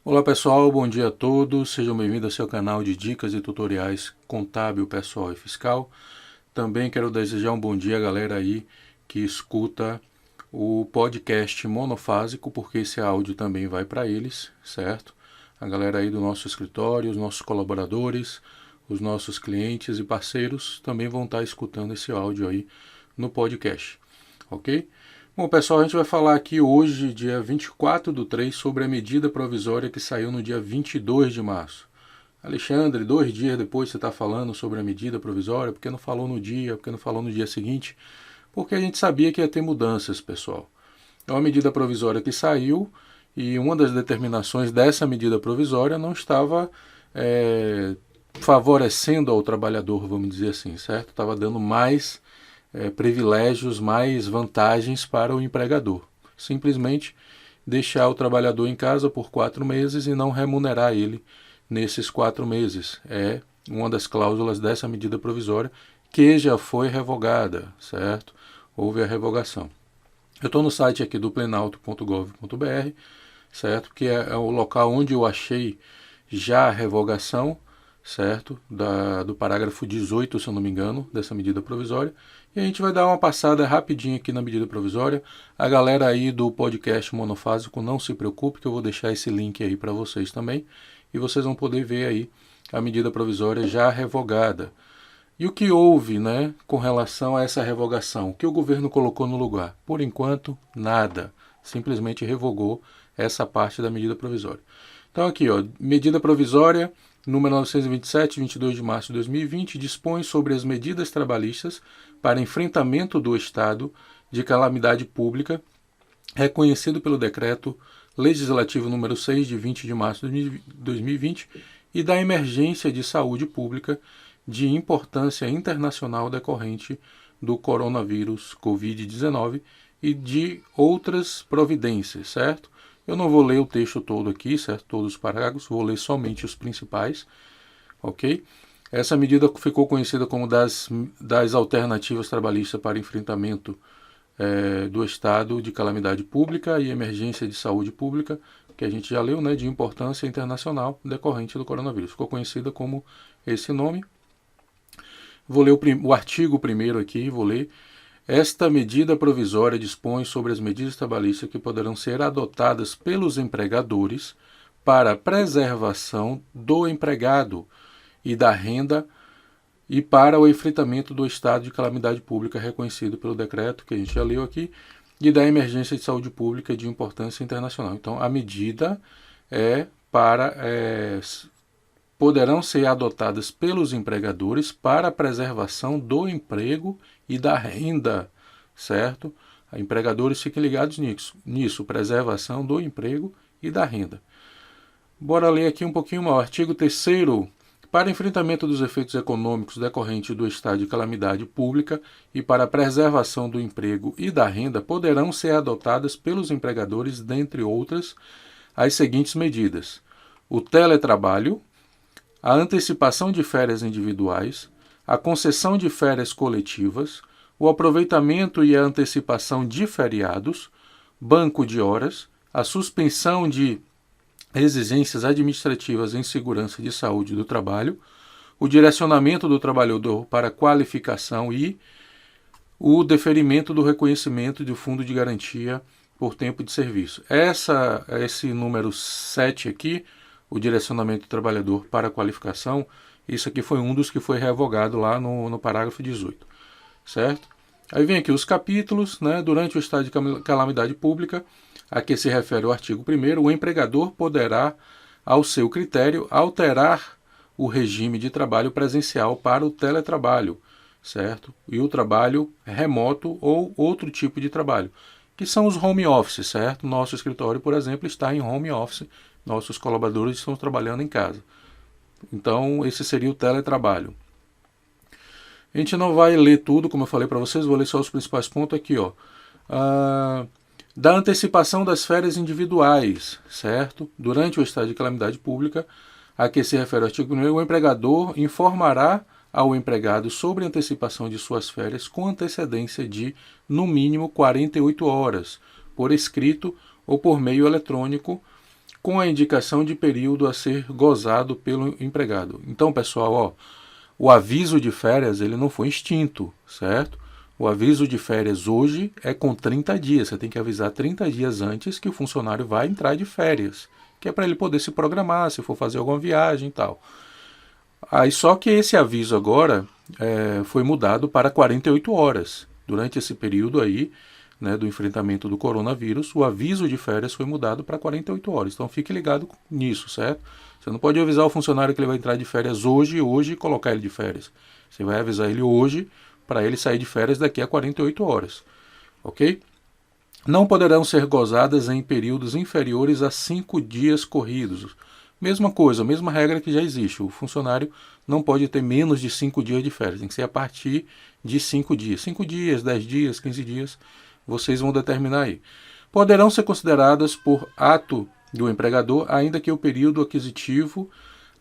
Olá pessoal, bom dia a todos, sejam bem-vindos ao seu canal de dicas e tutoriais contábil, pessoal e fiscal. Também quero desejar um bom dia à galera aí que escuta o podcast monofásico, porque esse áudio também vai para eles, certo? A galera aí do nosso escritório, os nossos colaboradores, os nossos clientes e parceiros também vão estar escutando esse áudio aí no podcast, ok? Bom, pessoal, a gente vai falar aqui hoje, dia 24/3, sobre a medida provisória que saiu no dia 22 de março. Alexandre, 2 dias depois você está falando sobre a medida provisória, por que não falou no dia, por que não falou no dia seguinte? Porque a gente sabia que ia ter mudanças, pessoal. É uma medida provisória que saiu e uma das determinações dessa medida provisória não estava favorecendo ao trabalhador, vamos dizer assim, certo? Estava dando mais privilégios, mais vantagens para o empregador. Simplesmente deixar o trabalhador em casa por 4 meses e não remunerar ele nesses 4 meses. É uma das cláusulas dessa medida provisória que já foi revogada, certo? Houve a revogação. Eu estou no site aqui do planalto.gov.br, certo? Que é o local onde eu achei já a revogação, certo? Do parágrafo 18, se eu não me engano, dessa medida provisória. E a gente vai dar uma passada rapidinho aqui na medida provisória. A galera aí do podcast monofásico, não se preocupe que eu vou deixar esse link aí para vocês também. E vocês vão poder ver aí a medida provisória já revogada. E o que houve, né, com relação a essa revogação? O que o governo colocou no lugar? Por enquanto, nada. Simplesmente revogou essa parte da medida provisória. Então aqui, ó, medida provisória número 927, 22 de março de 2020, dispõe sobre as medidas trabalhistas para enfrentamento do estado de calamidade pública, reconhecido pelo decreto legislativo número 6 de 20 de março de 2020 e da emergência de saúde pública de importância internacional decorrente do coronavírus Covid-19 e de outras providências, certo? Eu não vou ler o texto todo aqui, certo? Todos os parágrafos, vou ler somente os principais, ok? Essa medida ficou conhecida como das alternativas trabalhistas para enfrentamento do estado de calamidade pública e emergência de saúde pública, que a gente já leu, né, de importância internacional decorrente do coronavírus. Ficou conhecida como esse nome. Vou ler o artigo primeiro aqui, vou ler. Esta medida provisória dispõe sobre as medidas trabalhistas que poderão ser adotadas pelos empregadores para a preservação do empregado e da renda e para o enfrentamento do estado de calamidade pública reconhecido pelo decreto, que a gente já leu aqui, e da emergência de saúde pública de importância internacional. Então, a medida poderão ser adotadas pelos empregadores para a preservação do emprego e da renda, certo? Empregadores fiquem ligados nisso, preservação do emprego e da renda. Bora ler aqui um pouquinho mais. Artigo 3º. Para enfrentamento dos efeitos econômicos decorrentes do estado de calamidade pública e para a preservação do emprego e da renda, poderão ser adotadas pelos empregadores, dentre outras, as seguintes medidas: o teletrabalho, a antecipação de férias individuais, a concessão de férias coletivas, o aproveitamento e a antecipação de feriados, banco de horas, a suspensão de exigências administrativas em segurança de saúde do trabalho, o direcionamento do trabalhador para qualificação e o deferimento do reconhecimento do fundo de garantia por tempo de serviço. Esse número 7 aqui, o direcionamento do trabalhador para qualificação, isso aqui foi um dos que foi revogado lá no parágrafo 18, certo? Aí vem aqui os capítulos, né? Durante o estado de calamidade pública, a que se refere o artigo 1º, o empregador poderá, ao seu critério, alterar o regime de trabalho presencial para o teletrabalho, certo? E o trabalho remoto ou outro tipo de trabalho, que são os home office, certo? Nosso escritório, por exemplo, está em home office, nossos colaboradores estão trabalhando em casa. Então, esse seria o teletrabalho. A gente não vai ler tudo, como eu falei para vocês, vou ler só os principais pontos aqui, ó. Da antecipação das férias individuais, certo? Durante o estado de calamidade pública, a que se refere o artigo 1º, o empregador informará ao empregado sobre a antecipação de suas férias com antecedência de, no mínimo, 48 horas, por escrito ou por meio eletrônico, com a indicação de período a ser gozado pelo empregado. Então, pessoal, ó, o aviso de férias ele não foi extinto, certo? O aviso de férias hoje é com 30 dias. Você tem que avisar 30 dias antes que o funcionário vai entrar de férias, que é para ele poder se programar, se for fazer alguma viagem e tal. Aí só que esse aviso agora foi mudado para 48 horas. Durante esse período aí, né, do enfrentamento do coronavírus, o aviso de férias foi mudado para 48 horas. Então fique ligado nisso, certo? Você não pode avisar o funcionário que ele vai entrar de férias hoje e colocar ele de férias. Você vai avisar ele hoje para ele sair de férias daqui a 48 horas. Ok? Não poderão ser gozadas em períodos inferiores a 5 dias corridos. Mesma coisa, mesma regra que já existe. O funcionário não pode ter menos de 5 dias de férias. Tem que ser a partir de 5 dias. 5 dias, 10 dias, 15 dias. Vocês vão determinar aí. Poderão ser consideradas por ato do empregador, ainda que o período aquisitivo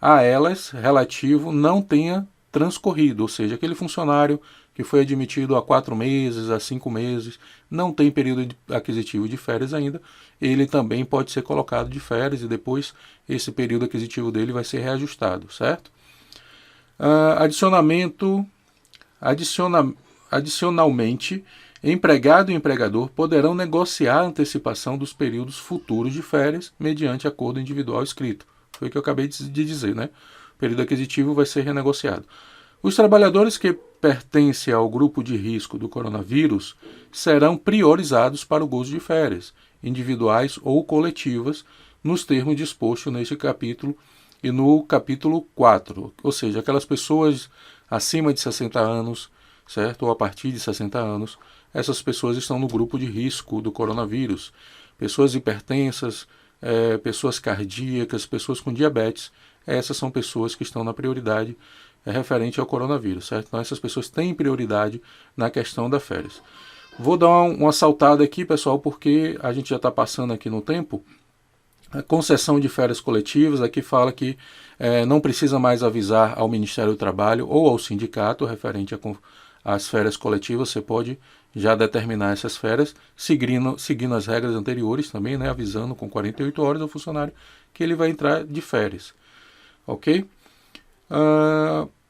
a elas relativo não tenha transcorrido, ou seja, aquele funcionário que foi admitido há 4 meses, há 5 meses, não tem período aquisitivo de férias ainda, ele também pode ser colocado de férias e depois esse período aquisitivo dele vai ser reajustado, certo? Adicionalmente, empregado e empregador poderão negociar a antecipação dos períodos futuros de férias mediante acordo individual escrito. Foi o que eu acabei de dizer, né? O período aquisitivo vai ser renegociado. Os trabalhadores que pertencem ao grupo de risco do coronavírus serão priorizados para o gozo de férias, individuais ou coletivas, nos termos dispostos neste capítulo e no capítulo 4, ou seja, aquelas pessoas acima de 60 anos, certo? Ou a partir de 60 anos, essas pessoas estão no grupo de risco do coronavírus. Pessoas hipertensas, pessoas cardíacas, pessoas com diabetes, essas são pessoas que estão na prioridade referente ao coronavírus, certo? Então essas pessoas têm prioridade na questão das férias. Vou dar uma saltada aqui, pessoal, porque a gente já está passando aqui no tempo. A concessão de férias coletivas, aqui fala que não precisa mais avisar ao Ministério do Trabalho ou ao sindicato referente às férias coletivas. Você pode já determinar essas férias, seguindo as regras anteriores também, né, avisando com 48 horas ao funcionário que ele vai entrar de férias. Ok?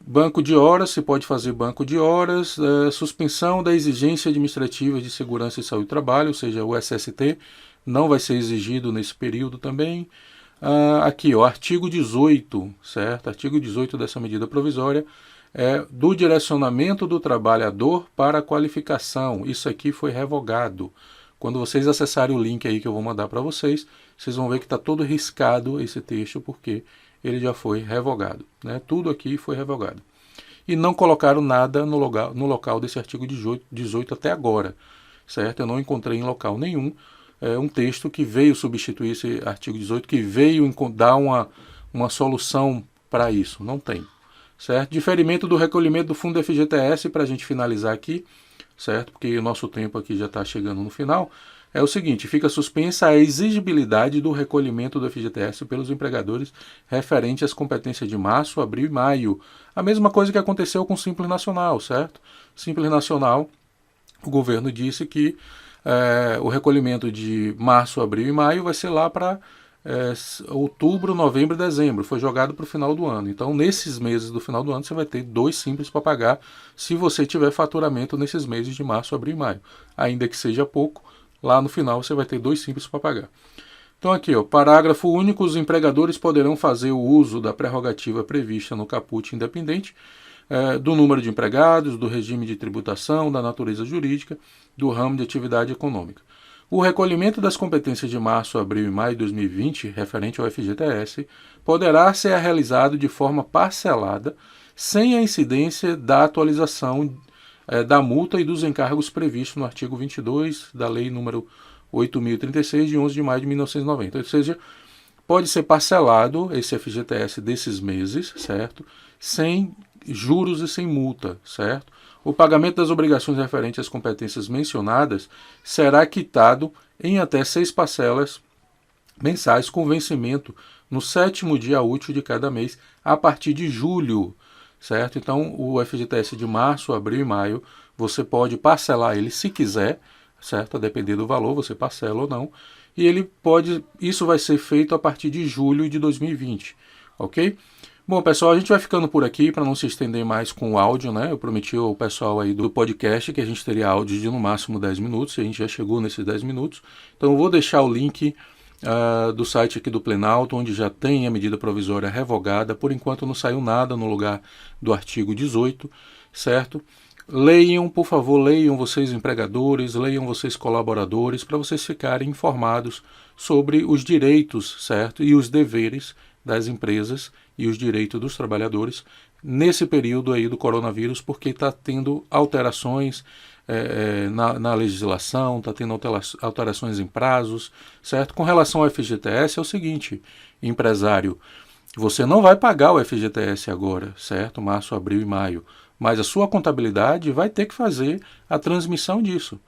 Banco de horas, se pode fazer banco de horas, suspensão da exigência administrativa de segurança e saúde do trabalho, ou seja, o SST, não vai ser exigido nesse período também. Aqui, ó, artigo 18, certo? Artigo 18 dessa medida provisória do direcionamento do trabalhador para a qualificação. Isso aqui foi revogado. Quando vocês acessarem o link aí que eu vou mandar para vocês, vocês vão ver que está todo riscado esse texto, porque ele já foi revogado, né? Tudo aqui foi revogado. E não colocaram nada no local desse artigo 18 até agora, certo? Eu não encontrei em local nenhum um texto que veio substituir esse artigo 18, que veio dar uma solução para isso. Não tem, certo? Diferimento do recolhimento do fundo do FGTS, para a gente finalizar aqui, certo? Porque o nosso tempo aqui já está chegando no final. É o seguinte, fica suspensa a exigibilidade do recolhimento do FGTS pelos empregadores referente às competências de março, abril e maio. A mesma coisa que aconteceu com o Simples Nacional, certo? Simples Nacional, o governo disse que o recolhimento de março, abril e maio vai ser lá para outubro, novembro e dezembro. Foi jogado para o final do ano. Então, nesses meses do final do ano, você vai ter 2 simples para pagar se você tiver faturamento nesses meses de março, abril e maio. Ainda que seja pouco, lá no final você vai ter 2 simples para pagar. Então aqui, ó, parágrafo único, os empregadores poderão fazer o uso da prerrogativa prevista no caput independente do número de empregados, do regime de tributação, da natureza jurídica, do ramo de atividade econômica. O recolhimento das competências de março, abril e maio de 2020, referente ao FGTS, poderá ser realizado de forma parcelada, sem a incidência da atualização da multa e dos encargos previstos no artigo 22 da Lei número 8.036, de 11 de maio de 1990. Ou seja, pode ser parcelado esse FGTS desses meses, certo? Sem juros e sem multa, certo? O pagamento das obrigações referentes às competências mencionadas será quitado em até 6 parcelas mensais com vencimento no 7º dia útil de cada mês a partir de julho, certo? Então, o FGTS de março, abril e maio, você pode parcelar ele se quiser, certo? A depender do valor, você parcela ou não. e isso vai ser feito a partir de julho de 2020, ok? Bom, pessoal, a gente vai ficando por aqui para não se estender mais com o áudio, né? Eu prometi ao pessoal aí do podcast que a gente teria áudio de no máximo 10 minutos, e a gente já chegou nesses 10 minutos. Então eu vou deixar o link do site aqui do Planalto, onde já tem a medida provisória revogada. Por enquanto não saiu nada no lugar do artigo 18, certo? Leiam, por favor, leiam vocês empregadores, leiam vocês colaboradores, para vocês ficarem informados sobre os direitos, certo? E os deveres das empresas e os direitos dos trabalhadores nesse período aí do coronavírus, porque está tendo alterações na legislação, está tendo alterações em prazos, certo? Com relação ao FGTS é o seguinte, empresário, você não vai pagar o FGTS agora, certo? Março, abril e maio, mas a sua contabilidade vai ter que fazer a transmissão disso.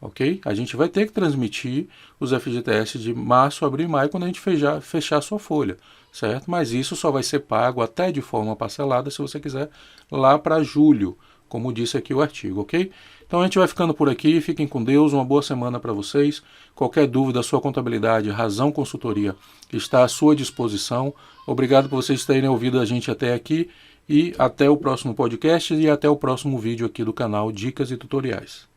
Ok? A gente vai ter que transmitir os FGTS de março, abril e maio quando a gente fechar a sua folha, certo? Mas isso só vai ser pago até de forma parcelada, se você quiser, lá para julho, como disse aqui o artigo, ok? Então a gente vai ficando por aqui, fiquem com Deus, uma boa semana para vocês. Qualquer dúvida, sua contabilidade, Razão Consultoria está à sua disposição. Obrigado por vocês terem ouvido a gente até aqui e até o próximo podcast e até o próximo vídeo aqui do canal Dicas e Tutoriais.